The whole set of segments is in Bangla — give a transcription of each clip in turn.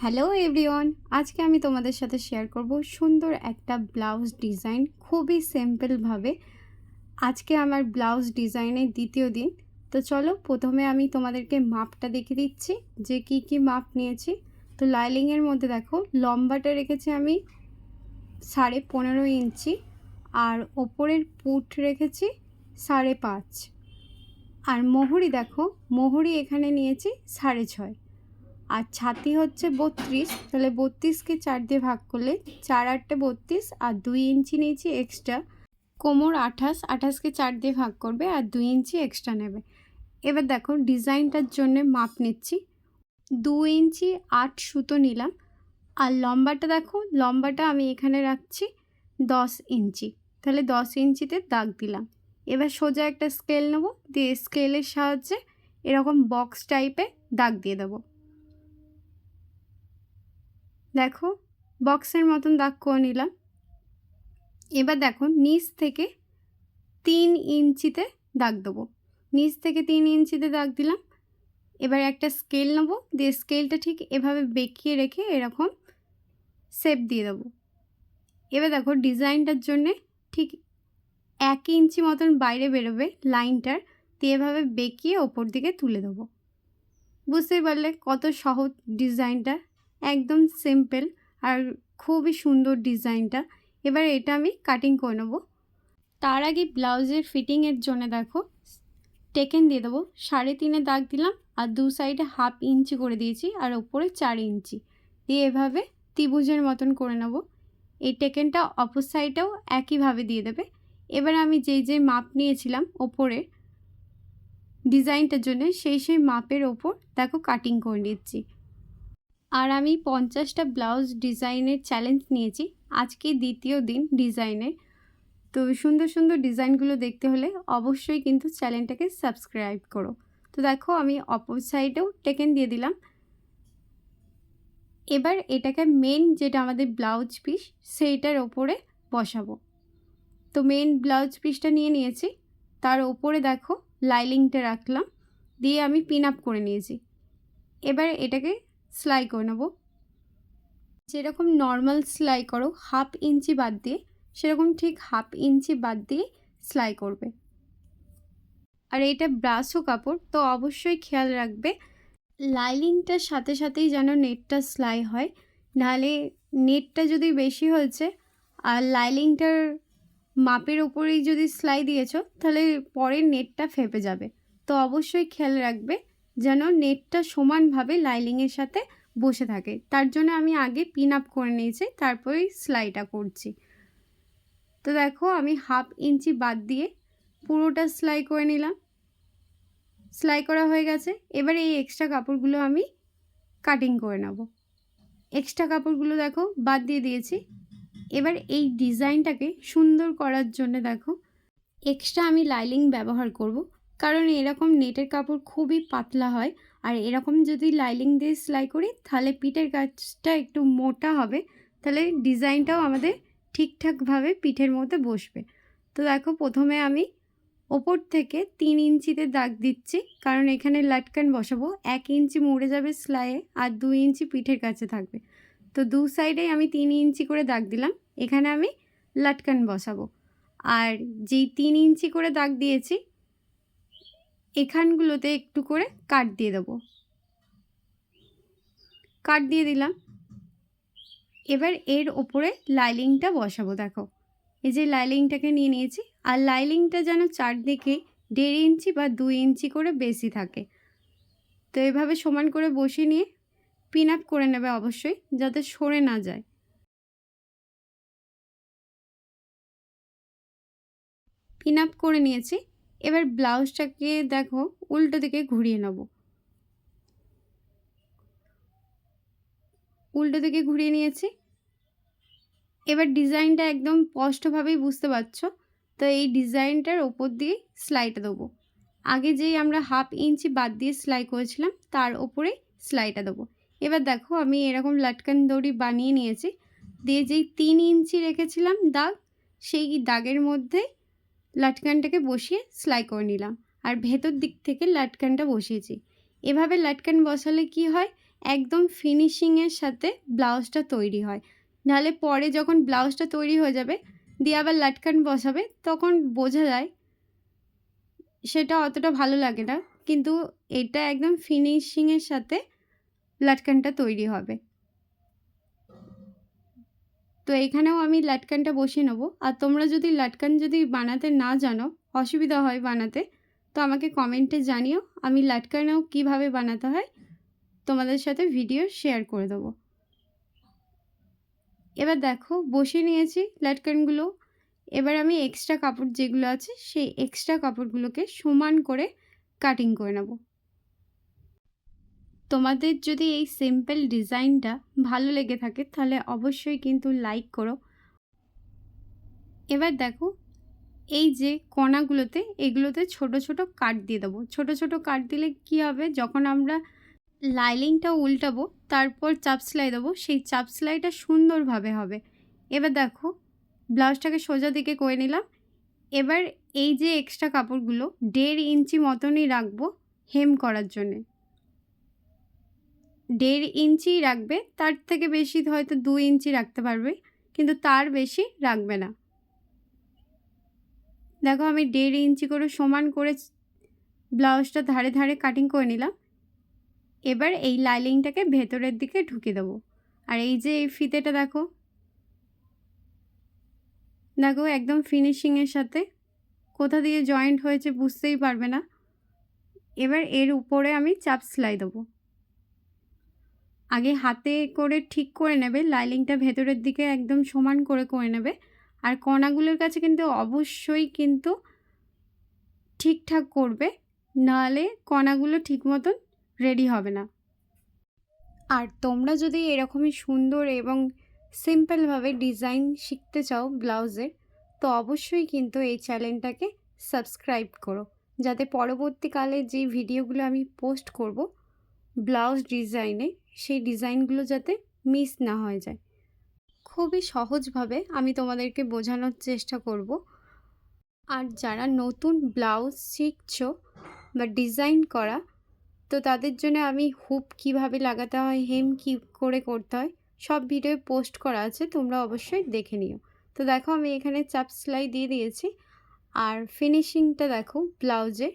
হ্যালো এভরিওয়ান, আজকে আমি তোমাদের সাথে শেয়ার করব সুন্দর একটা ব্লাউজ ডিজাইন খুবই সিম্পলভাবে। আজকে আমার ব্লাউজ ডিজাইনের দ্বিতীয় দিন। তো চলো প্রথমে আমি তোমাদেরকে মাপটা দেখিয়ে দিচ্ছি যে কি মাপ নিয়েছি। তো লাইলিংয়ের মধ্যে দেখো লম্বাটা রেখেছি আমি 15.5 ইঞ্চি, আর ওপরের পুট রেখেছি 5.5, আর মোহরি দেখো মোহরি এখানে নিয়েছি 6.5, আর ছাতি হচ্ছে 32। তাহলে 32কে 4 দিয়ে ভাগ করলে 4 8 32, আর 2 ইঞ্চি নিয়েছি এক্সট্রা। কোমর 28, 28কে 4 দিয়ে ভাগ করবে আর 2 ইঞ্চি এক্সট্রা নেবে। এবার দেখো ডিজাইনটার জন্য মাপ নিচ্ছি, 2 ইঞ্চি 8 সুতো নিলাম। আর লম্বাটা দেখো, লম্বাটা আমি এখানে রাখছি 10 ইঞ্চি। তাহলে 10 ইঞ্চিতে দাগ দিলাম। এবার সোজা একটা স্কেল নেব, দিয়ে স্কেলের সাহায্যে এরকম বক্স টাইপে দাগ দিয়ে দেবো। দেখো বক্সের মতন দাগ করে নিলাম। এবার দেখো নিচ থেকে 3 ইঞ্চিতে দাগ দেবো, নিচ থেকে 3 ইঞ্চিতে দাগ দিলাম। এবার একটা স্কেল নেবো, দিয়ে স্কেলটা ঠিক এভাবে বেঁকিয়ে রেখে এরকম শেপ দিয়ে দেবো। এবার দেখো ডিজাইনটার জন্যে ঠিক 1 ইঞ্চি মতন বাইরে বেরোবে লাইনটার, দিয়ে এভাবে বেঁকিয়ে ওপর দিকে তুলে দেবো। বুঝতেই পারলে কত সহজ ডিজাইনটা, একদম সিম্পল আর খুবই সুন্দর ডিজাইনটা। এবার এটা আমি কাটিং করে নেব। তার আগে ব্লাউজের ফিটিংয়ের জন্য দেখো টেকেন দিয়ে দেবো, 3.5 দাগ দিলাম, আর দু সাইডে 1/2 ইঞ্চি করে দিয়েছি, আর ওপরে 4 ইঞ্চি দিয়ে এভাবে ত্রিভুজের মতন করে নেব। এই টেকেনটা অপর সাইডেও একইভাবে দিয়ে দেবে। এবার আমি যে মাপ নিয়েছিলাম ওপরে ডিজাইনটার জন্য সেই মাপের ওপর দেখো কাটিং করে নিচ্ছি। আর আমি 50টা ব্লাউজ ডিজাইনের চ্যালেঞ্জ নিয়েছি, আজকে দ্বিতীয় দিন ডিজাইনের। তো সুন্দর সুন্দর ডিজাইনগুলো দেখতে হলে অবশ্যই কিন্তু চ্যানেলটাকে সাবস্ক্রাইব করো। তো দেখো আমি অপর সাইডেও টেকেন দিয়ে দিলাম। এবার এটাকে মেন যেটা আমাদের ব্লাউজ পিস সেইটার ওপরে বসাবো। তো মেন ব্লাউজ পিসটা নিয়ে নিয়েছি, তার ওপরে দেখো লাইলিংটা রাখলাম, দিয়ে আমি পিন আপ করে নিয়েছি। এবার এটাকে সেলাই করে নেব। যেরকম নর্মাল সেলাই করো 1/2 ইঞ্চি বাদ দিয়ে, সেরকম ঠিক 1/2 ইঞ্চি বাদ দিয়ে সেলাই করবে। আর এটা ব্রাশও কাপড়, তো অবশ্যই খেয়াল রাখবে লাইলিংটার সাথে সাথেই যেন নেটটা সেলাই হয়, নাহলে নেটটা যদি বেশি হয়েছে আর লাইলিংটার মাপের ওপরেই যদি সেলাই দিয়েছো তাহলে পরে নেটটা ফেপে যাবে। তো অবশ্যই খেয়াল রাখবে যেন নেটটা সমানভাবে লাইলিংয়ের সাথে বসে থাকে। তার জন্য আমি আগে পিন আপ করে নিয়েছি, তারপরেই সেলাইটা করছি। তো দেখো আমি 1/2 ইঞ্চি বাদ দিয়ে পুরোটা সেলাই করে নিলাম। সেলাই করা হয়ে গেছে। এবার এই এক্সট্রা কাপড়গুলো আমি কাটিং করে নেব। এক্সট্রা কাপড়গুলো দেখো বাদ দিয়ে দিয়েছি। এবার এই ডিজাইনটাকে সুন্দর করার জন্য দেখো এক্সট্রা আমি লাইলিং ব্যবহার করব, কারণ এরকম নেটের কাপড় খুবই পাতলা হয়, আর এরকম যদি লাইলিং দিয়ে সেলাই করি তাহলে পিঠের কাজটা একটু মোটা হবে, তাহলে ডিজাইনটাও আমাদের ঠিকঠাকভাবে পিঠের মধ্যে বসবে। তো দেখো প্রথমে আমি ওপর থেকে 3 ইঞ্চিতে দাগ দিচ্ছি, কারণ এখানে লাটকান বসাবো। 1 ইঞ্চি মুড়ে যাবে সেলাইয়ে, আর 2 ইঞ্চি পিঠের কাছে থাকবে। তো দু সাইডেই আমি 3 ইঞ্চি করে দাগ দিলাম। এখানে আমি লাটকান বসাবো। আর যেই 3 ইঞ্চি করে দাগ দিয়েছি এখানগুলোতে একটু করে কাট দিয়ে দেবো। কাট দিয়ে দিলাম। এবার এর ওপরে লাইলিংটা বসাবো। দেখো এই যে লাইলিংটাকে নিয়ে নিয়েছি, আর লাইলিংটা যেন চারদিকে 1.5 ইঞ্চি বা 2 ইঞ্চি করে বেশি থাকে। তো এভাবে সমান করে বসিয়ে নিয়ে পিন আপ করে নেবে অবশ্যই, যাতে সরে না যায়। পিন আপ করে নিয়েছি। এবার ব্লাউজটাকে দেখো উল্টো দিকে ঘুরিয়ে নেব। উল্টো দিকে ঘুরিয়ে নিয়েছি। এবার ডিজাইনটা একদম স্পষ্টভাবেই বুঝতে পারছো। তো এই ডিজাইনটার ওপর দিয়ে সেলাইটা দেবো। আগে যেই আমরা 1/2 ইঞ্চি বাদ দিয়ে সেলাই করেছিলাম তার ওপরে সেলাইটা দেবো। এবার দেখো আমি এরকম লাটকান দড়ি বানিয়ে নিয়েছি, দিয়ে যেই 3 ইঞ্চি রেখেছিলাম দাগ, সেই দাগের মধ্যে লাটকানটাকে বসিয়ে সেলাই করে নিলাম, আর ভেতর দিক থেকে লাটকানটা বসিয়েছি। এভাবে লাটকান বসালে কি হয়, একদম ফিনিশিংয়ের সাথে ব্লাউজটা তৈরি হয়। নাহলে পরে যখন ব্লাউজটা তৈরি হয়ে যাবে দিয়ে আবার লাটকান বসাবে তখন বোঝা যায় সেটা অতটা ভালো লাগে না, কিন্তু এটা একদম ফিনিশিংয়ের সাথে লাটকানটা তৈরি হবে। তো এখানেও আমি লাটকানটা বসিয়ে নেবো। আর তোমরা যদি লাটকান যদি বানাতে না জানো, অসুবিধা হয় বানাতে, তো আমাকে কমেন্টে জানিও, আমি লাটকানও কীভাবে বানাতে হয় তোমাদের সাথে ভিডিও শেয়ার করে দেবো। এবার দেখো বসিয়ে নিয়েছি লাটকানগুলো। এবার আমি এক্সট্রা কাপড় যেগুলো আছে সেই এক্সট্রা কাপড়গুলোকে সমান করে কাটিং করে নেব। তোমাদের যদি এই সিম্পল ডিজাইনটা ভালো লেগে থাকে তাহলে অবশ্যই কিন্তু লাইক করো। এবার দেখো এই যে কোণাগুলোতে এগুলোতে ছোট ছোট কাট দিয়ে দেবো। ছোট ছোট কাট দিলে কি হবে, যখন আমরা লাইনিংটা উল্টাবো তারপর চাপ সেলাই দেবো, সেই চাপ সেলাইটা সুন্দরভাবে হবে। এবার দেখো ব্লাউজটাকে সোজা দিকে করে নিলাম। এবার এই যে এক্সট্রা কাপড়গুলো 1.5 ইঞ্চি মতনই রাখবো হেম করার জন্যে। 1.5 ইঞ্চি রাখবে, তার থেকে বেশি হয়তো 2 ইঞ্চি রাখতে পারবে, কিন্তু তার বেশি রাখবে না। দেখো আমি 1.5 ইঞ্চি করে সমান করে ব্লাউজটা ধারে ধারে কাটিং করে নিলাম। এবার এই লাইনিংটাকে ভেতরের দিকে ঢুকিয়ে দেবো। আর এই যে এই ফিতেটা দেখো দেখো একদম ফিনিশিংয়ের সাথে, কোথা দিয়ে জয়েন্ট হয়েছে বুঝতেই পারবে না। এবার এর উপরে আমি চাপ সেলাই দেবো। আগে হাতে করে ঠিক করে নেবে, লাইনিংটা ভেতরের দিকে একদম সমান করে নেবে। আর কোণাগুলোর কাছে কিন্তু অবশ্যই কিন্তু ঠিকঠাক করবে, নাহলে কোণাগুলো ঠিক মতন রেডি হবে না। আর তোমরা যদি এরকমই সুন্দর এবং সিম্পলভাবে ডিজাইন শিখতে চাও ব্লাউজের, তো অবশ্যই কিন্তু এই চ্যানেলটাকে সাবস্ক্রাইব করো, যাতে পরবর্তীকালে যে ভিডিওগুলো আমি পোস্ট করব ব্লাউজ ডিজাইনে, সেই ডিজাইনগুলো যাতে মিস না হয়ে যায়। খুবই সহজভাবে আমি তোমাদেরকে বোঝানোর চেষ্টা করব। আর যারা নতুন ব্লাউজ শিখছো বা ডিজাইন করা, তো তাদের জন্য আমি হুপ কিভাবে লাগাতে হয়, হেম কী করে করতে হয়, সব ভিডিও পোস্ট করা আছে, তোমরা অবশ্যই দেখে নিও। তো দেখো আমি এখানে চাপ সেলাই দিয়ে দিয়েছি। আর ফিনিশিংটা দেখো ব্লাউজে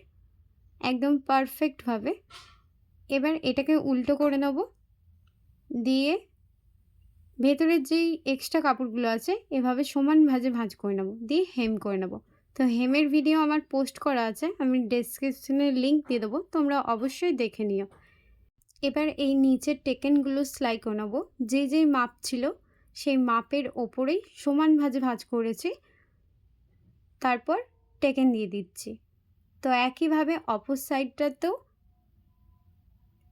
একদম পারফেক্টভাবে। এবার এটাকে উল্টো করে নেব, দিয়ে ভেতরের যেই এক্সট্রা কাপড়গুলো আছে এভাবে সমান ভাঁজে ভাঁজ করে নেব, দিয়ে হেম করে নেব। তো হেমের ভিডিও আমার পোস্ট করা আছে, আমি ডেসক্রিপশনে লিঙ্ক দিয়ে দেবো, তোমরা অবশ্যই দেখে নিও। এবার এই নিচের টেকেনগুলো সেলাই করে নেব। যেই মাপ ছিল সেই মাপের ওপরেই সমান ভাঁজে ভাঁজ করেছি, তারপর টেকেন দিয়ে দিচ্ছি। তো একইভাবে অপর সাইডটাতেও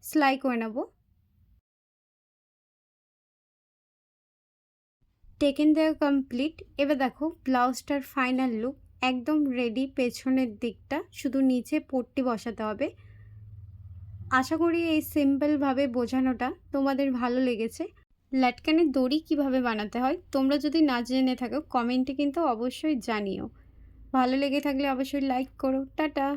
সেলাই করে নেব। টেকেন দেওয়া কমপ্লিট। এবার দেখো ব্লাউজটার ফাইনাল লুক একদম রেডি। পেছনের দিকটা শুধু নিচে পট্টি বসাতে হবে। আশা করি এই সিম্পলভাবে বোঝানোটা তোমাদের ভালো লেগেছে। লাটকানের দড়ি কিভাবে বানাতে হয় তোমরা যদি না জেনে থাকো কমেন্টে কিন্তু অবশ্যই জানিও। ভালো লেগে থাকলে অবশ্যই লাইক করো। টাটা।